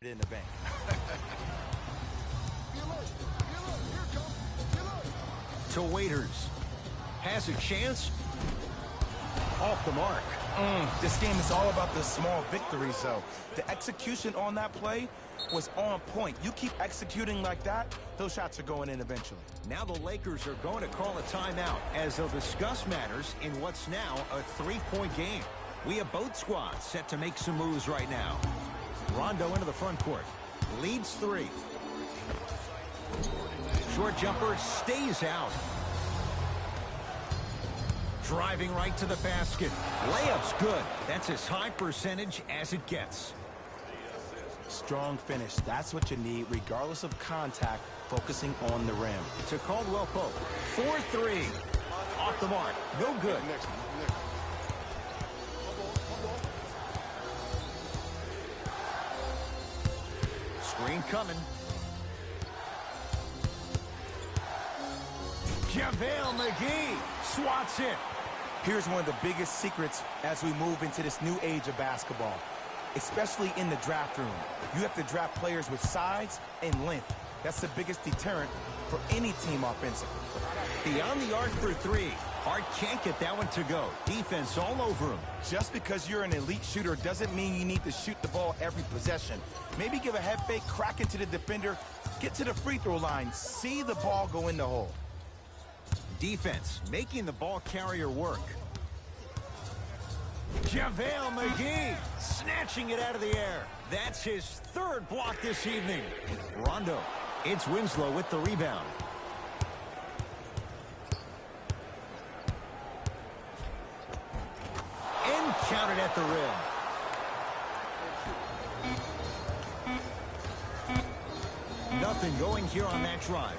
in the bank. To Waiters. Has a chance. Off the mark. This game is all about the small victories, though. The execution on that play was on point. You keep executing like that, those shots are going in eventually. Now the Lakers are going to call a timeout as they'll discuss matters in what's now a three-point game. We have both squads set to make some moves right now. Rondo into the front court. Leads 3. Short jumper stays out. Driving right to the basket. Layup's good. That's as high percentage as it gets. Strong finish. That's what you need, regardless of contact, focusing on the rim. To Caldwell Pope. 4-3. Off the mark. No good. Screen coming. JaVale McGee swats it. Here's one of the biggest secrets as we move into this new age of basketball, especially in the draft room. You have to draft players with size and length. That's the biggest deterrent for any team offensively. Beyond the arc for 3. Hart can't get that one to go. Defense all over him. Just because you're an elite shooter doesn't mean you need to shoot the ball every possession. Maybe give a head fake, crack into the defender, get to the free throw line, see the ball go in the hole. Defense making the ball carrier work. JaVale McGee snatching it out of the air. That's his 3rd block this evening. Rondo. It's Winslow with the rebound. And counted at the rim. Nothing going here on that drive.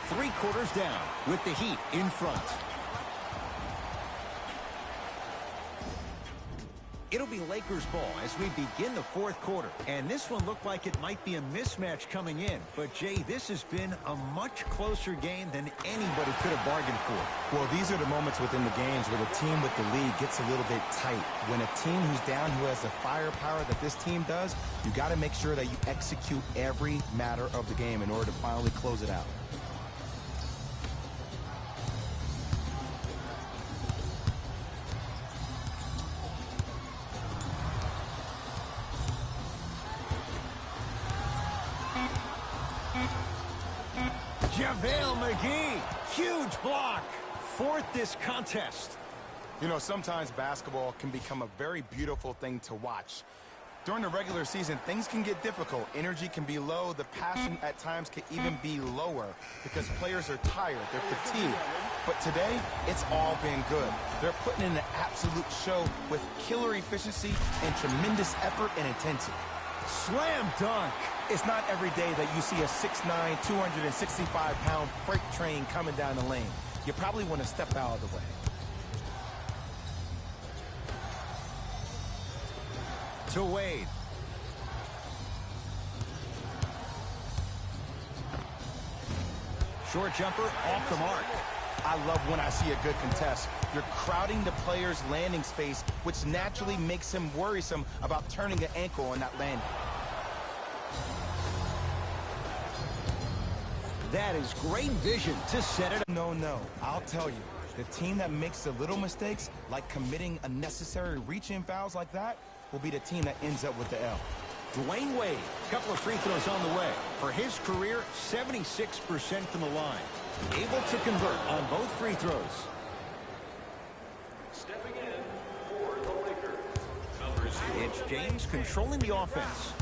3 quarters down with the Heat in front. It'll be Lakers ball as we begin the 4th quarter. And this one looked like it might be a mismatch coming in. But, Jay, this has been a much closer game than anybody could have bargained for. Well, these are the moments within the games where the team with the lead gets a little bit tight. When a team who's down, who has the firepower that this team does, you got to make sure that you execute every matter of the game in order to finally close it out. JaVale McGee, huge block. 4th this contest. You know, sometimes basketball can become a very beautiful thing to watch. During the regular season, things can get difficult. Energy can be low. The passion at times can even be lower because players are tired. They're fatigued. But today, it's all been good. They're putting in an absolute show with killer efficiency and tremendous effort and intensity. Slam dunk. It's not every day that you see a 6'9", 265-pound freight train coming down the lane. You probably want to step out of the way. To Wade. Short jumper off the mark. I love when I see a good contest. You're crowding the player's landing space, which naturally makes him worrisome about turning an ankle on that landing. That is great vision to set it up. No, I'll tell you. The team that makes the little mistakes, like committing unnecessary reach-in fouls like that, will be the team that ends up with the L. Dwayne Wade, a couple of free throws on the way. For his career, 76% from the line. Able to convert on both free throws. Stepping in for the Lakers, number 0. It's James controlling the offense.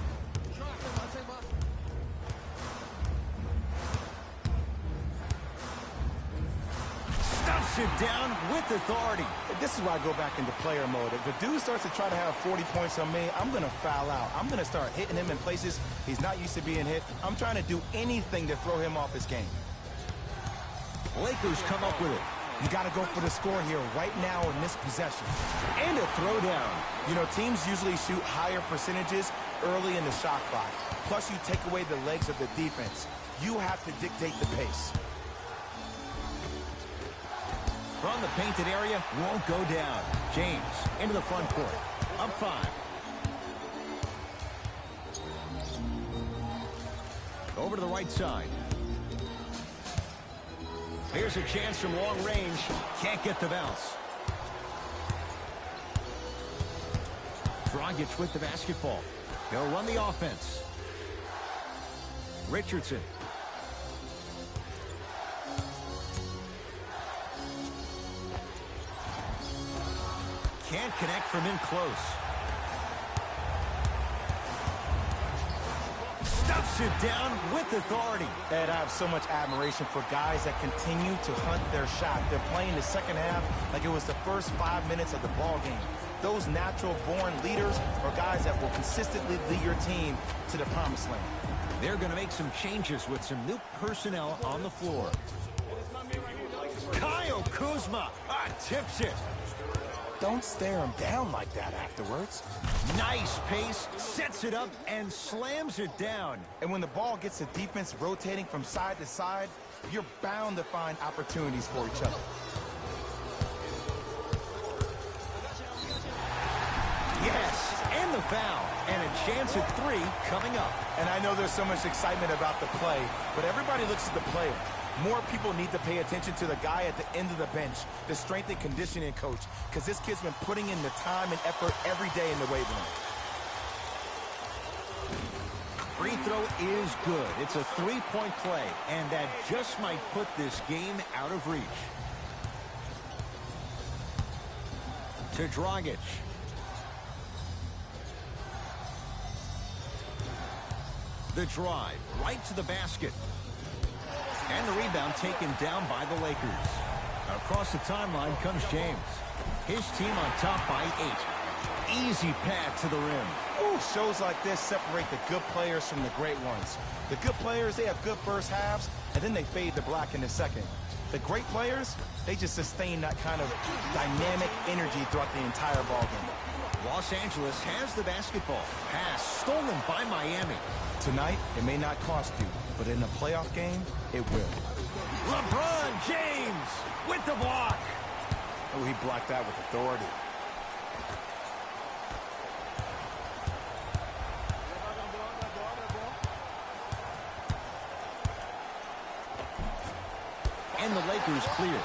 Stuffs it down with authority. This is why I go back into player mode. If the dude starts to try to have 40 points on me, I'm going to foul out. I'm going to start hitting him in places he's not used to being hit. I'm trying to do anything to throw him off his game. Lakers come up with it. You got to go for the score here right now in this possession. And a throwdown. You know, teams usually shoot higher percentages early in the shot clock. Plus, you take away the legs of the defense. You have to dictate the pace. From the painted area, won't go down. James into the front court. Up 5. Over to the right side. Here's a chance from long range. Can't get the bounce. Dragic with the basketball. He'll run the offense. Richardson. Can't connect from in close. Stuffs it down with authority. Ed, I have so much admiration for guys that continue to hunt their shot. They're playing the second half like it was the first 5 minutes of the ball game. Those natural-born leaders are guys that will consistently lead your team to the promised land. They're going to make some changes with some new personnel on the floor. Kyle Kuzma tips it. Don't stare him down like that afterwards. Nice pace, sets it up, and slams it down. And when the ball gets the defense rotating from side to side, you're bound to find opportunities for each other. Yes, and the foul. And a chance at 3 coming up. And I know there's so much excitement about the play, but everybody looks at the player. More people need to pay attention to the guy at the end of the bench, the strength and conditioning coach, because this kid's been putting in the time and effort every day in the weight room. Free throw is good. It's a 3-point play, and that just might put this game out of reach. To Dragic. The drive, right to the basket. And the rebound taken down by the Lakers. Across the timeline comes James. His team on top by 8. Easy pad to the rim. Ooh, shows like this separate the good players from the great ones. The good players, they have good first halves, and then they fade to black in the second. The great players, they just sustain that kind of dynamic energy throughout the entire ballgame. Los Angeles has the basketball. Pass stolen by Miami. Tonight, it may not cost you, but in a playoff game, it will. LeBron James with the block. Oh, he blocked that with authority. And the Lakers clear.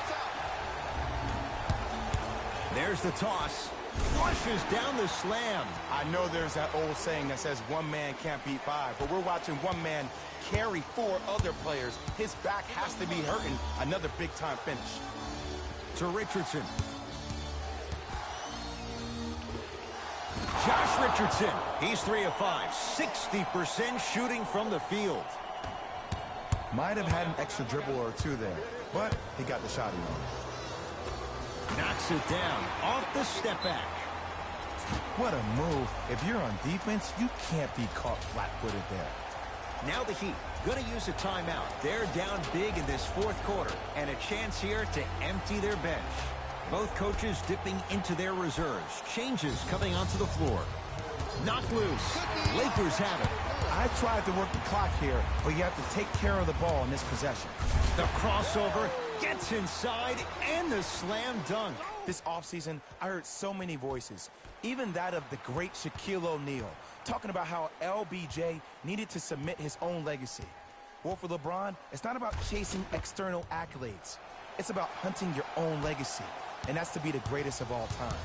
There's the toss. Flushes down the slam. I know there's that old saying that says one man can't beat 5, but we're watching one man carry 4 other players. His back has to be hurting. Another big-time finish. To Richardson. Josh Richardson. He's 3 of 5. 60% shooting from the field. Might have had an extra dribble or 2 there, but he got the shot he wanted. Knocks it down off the step back. What a move. If you're on defense, you can't be caught flat-footed there. Now the Heat going to use a timeout. They're down big in this 4th quarter, and a chance here to empty their bench. Both coaches dipping into their reserves. Changes coming onto the floor. Knocked loose. Lakers have it. I tried to work the clock here, but you have to take care of the ball in this possession. The crossover gets inside, and the slam dunk. This offseason, I heard so many voices, even that of the great Shaquille O'Neal, talking about how LBJ needed to submit his own legacy. Well, for LeBron, it's not about chasing external accolades. It's about hunting your own legacy, and that's to be the greatest of all time.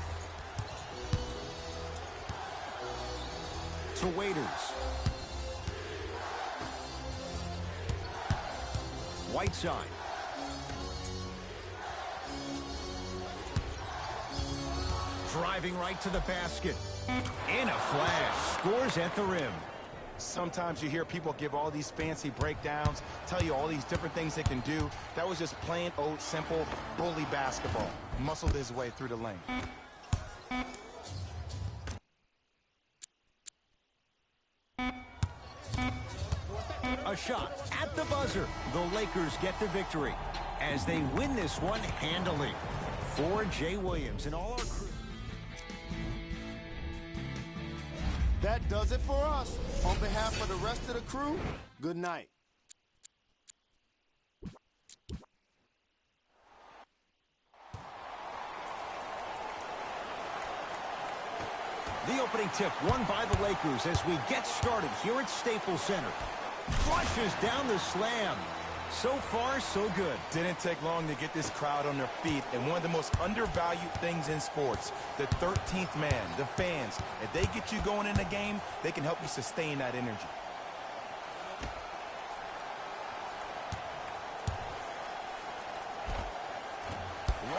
To Waiters. Whiteside. Driving right to the basket. In a flash. Scores at the rim. Sometimes you hear people give all these fancy breakdowns, tell you all these different things they can do. That was just plain old simple bully basketball. Muscled his way through the lane. A shot at the buzzer. The Lakers get the victory as they win this one handily. For Jay Williams and all our crew. That does it for us. On behalf of the rest of the crew, good night. The opening tip won by the Lakers as we get started here at Staples Center. Flushes down the slam. So far, so good. Didn't take long to get this crowd on their feet, and one of the most undervalued things in sports, the 13th man, the fans. If they get you going in the game, they can help you sustain that energy.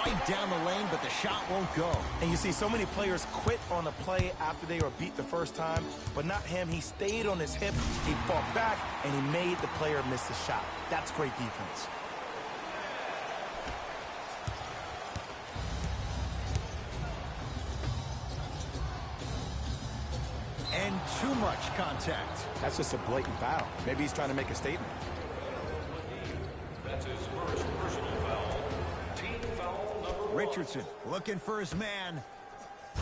Right down the lane, but the shot won't go. And you see so many players quit on the play after they were beat the first time, but not him. He stayed on his hip, he fought back, and he made the player miss the shot. That's great defense. And too much contact. That's just a blatant foul. Maybe he's trying to make a statement. That's his first personal foul. Team foul number 1. Richardson looking for his man.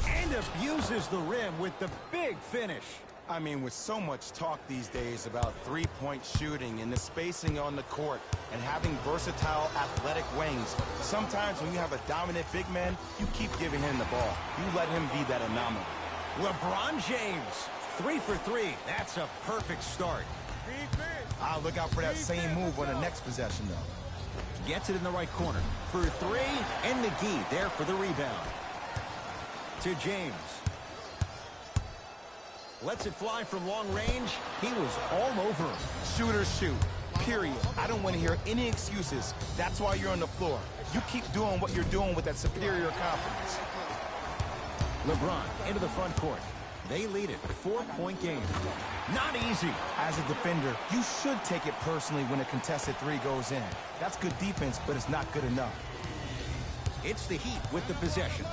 And abuses the rim with the big finish. I mean, with so much talk these days about three-point shooting and the spacing on the court and having versatile athletic wings, sometimes when you have a dominant big man, you keep giving him the ball. You let him be that anomaly. LeBron James, 3 for 3. That's a perfect start. I'll look out for that same move on the next possession, though. Gets it in the right corner for 3, and McGee there for the rebound. To James. Lets it fly from long range. He was all over him. Shooters shoot, period. I don't want to hear any excuses. That's why you're on the floor. You keep doing what you're doing with that superior confidence. LeBron into the front court. They lead it, 4-point game. Not easy. As a defender, you should take it personally when a contested three goes in. That's good defense, but it's not good enough. It's the Heat with the possession.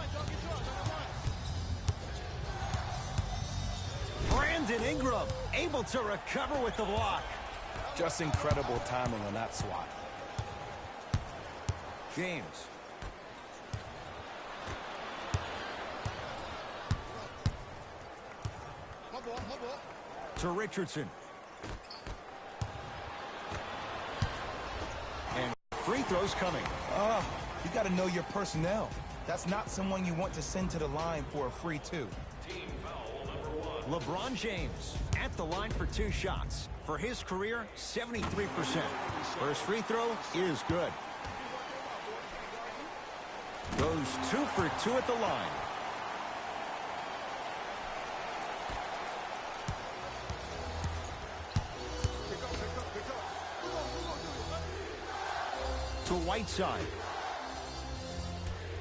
Brandon Ingram able to recover with the block. Just incredible timing on that swat. James. To Richardson. And free throws coming. You got to know your personnel. That's not someone you want to send to the line for a free two. Team foul number 1. LeBron James at the line for 2 shots. For his career, 73%. First free throw is good. Goes 2 for 2 at the line. To Whiteside.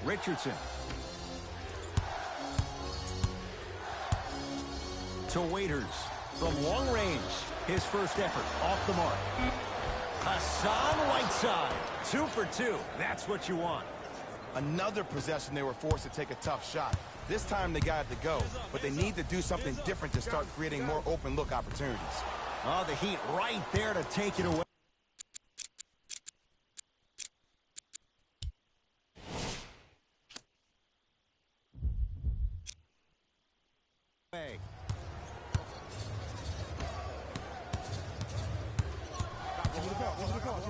Richardson. To Waiters. From long range. His first effort off the mark. Hassan Whiteside. 2 for 2. That's what you want. Another possession they were forced to take a tough shot. This time they got it to go, but they need to do something different to start creating more open look opportunities. Oh, the Heat right there to take it away.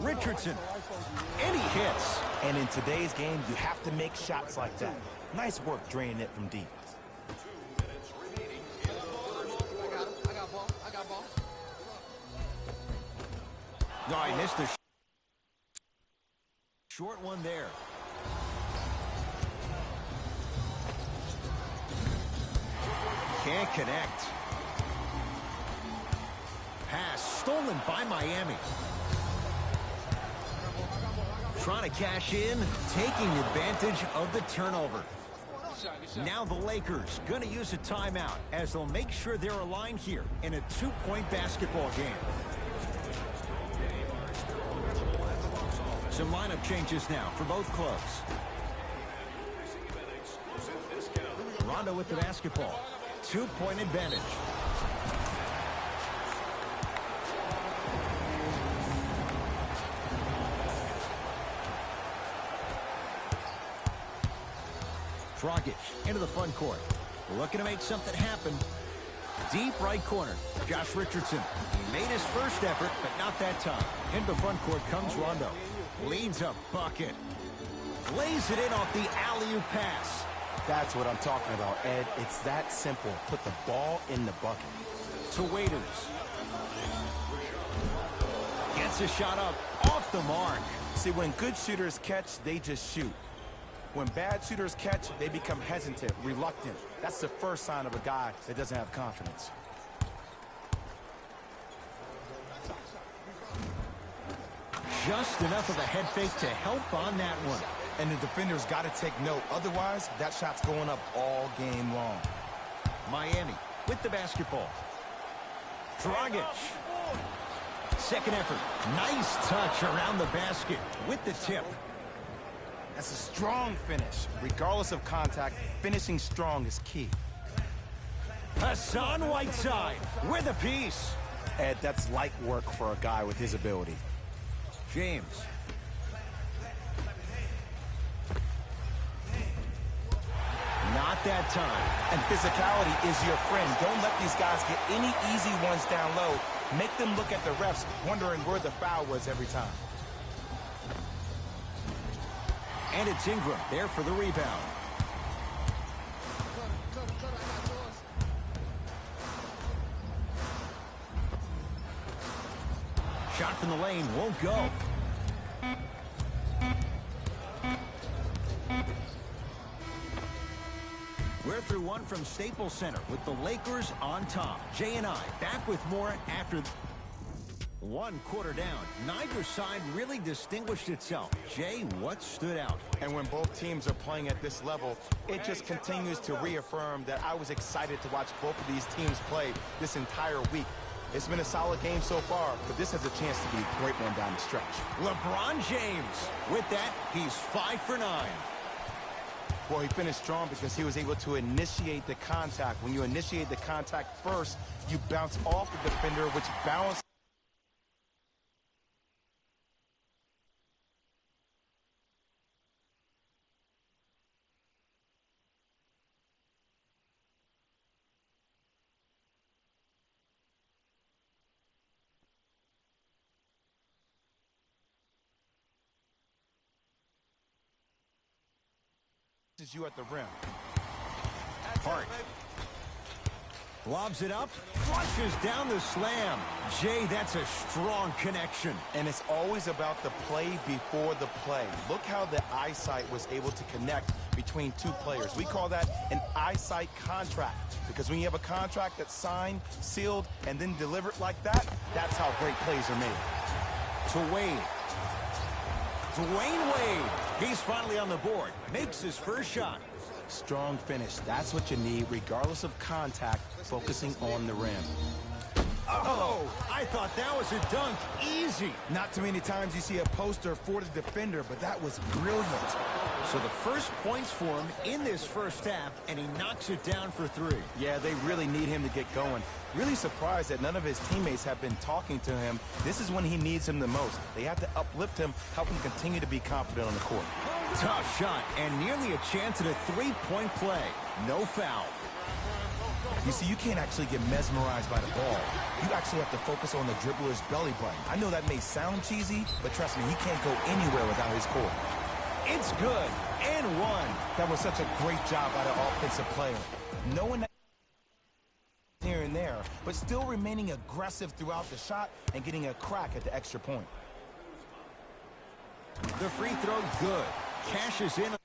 Richardson, and he hits. And in today's game, you have to make shots like that. Nice work draining it from deep. 2 minutes remaining in the third. I got ball. No, I missed a short one there. Can't connect. Pass stolen by Miami. Trying to cash in, taking advantage of the turnover. Now the Lakers going to use a timeout as they'll make sure they're aligned here in a 2-point basketball game. Some lineup changes now for both clubs. Rondo with the basketball. 2-point advantage. Dragic into the front court. Looking to make something happen. Deep right corner. Josh Richardson. He made his first effort, but not that time. Into the front court comes Rondo. Leads a bucket. Lays it in off the alley-oop pass. That's what I'm talking about, Ed. It's that simple. Put the ball in the bucket. To Waiters. Gets a shot up off the mark. See, when good shooters catch, they just shoot. When bad shooters catch, they become hesitant, reluctant. That's the first sign of a guy that doesn't have confidence. Just enough of a head fake to help on that one. And the defender's got to take note. Otherwise, that shot's going up all game long. Miami with the basketball. Dragic. Second effort. Nice touch around the basket with the tip. That's a strong finish. Regardless of contact, finishing strong is key. Hassan Whiteside with a piece. Ed, that's light work for a guy with his ability. James. Not that time. And physicality is your friend. Don't let these guys get any easy ones down low. Make them look at the refs, wondering where the foul was every time. And it's Ingram there for the rebound. Shot from the lane won't go. We're through one from Staples Center with the Lakers on top. Jay and I back with more after one quarter down. Neither side really distinguished itself. Jay, what stood out? And when both teams are playing at this level, it just continues to reaffirm that I was excited to watch both of these teams play this entire week. It's been a solid game so far, but this has a chance to be a great one down the stretch. LeBron James. With that, he's 5 for 9. Well, he finished strong because he was able to initiate the contact. When you initiate the contact first, you bounce off the defender, which balances. You at the rim. Hart lobs it up, flushes down the slam. Jay, that's a strong connection. And it's always about the play before the play. Look how the eyesight was able to connect between two players. We call that an eyesight contract, because when you have a contract that's signed, sealed, and then delivered like that, that's how great plays are made. To Wade. Dwayne Wade. He's finally on the board. Makes his first shot. Strong finish. That's what you need, regardless of contact, focusing on the rim. Oh, I thought that was a dunk. Easy. Not too many times you see a poster for the defender, but that was brilliant. So the first points for him in this first half, and he knocks it down for 3. Yeah, they really need him to get going. Really surprised that none of his teammates have been talking to him. This is when he needs him the most. They have to uplift him, help him continue to be confident on the court. Tough shot, and nearly a chance at a 3-point play. No foul. You see, you can't actually get mesmerized by the ball. You actually have to focus on the dribbler's belly button. I know that may sound cheesy, but trust me, he can't go anywhere without his core. It's good, and 1. That was such a great job by the offensive player. Knowing that here and there, but still remaining aggressive throughout the shot and getting a crack at the extra point. The free throw, good. Cashes in.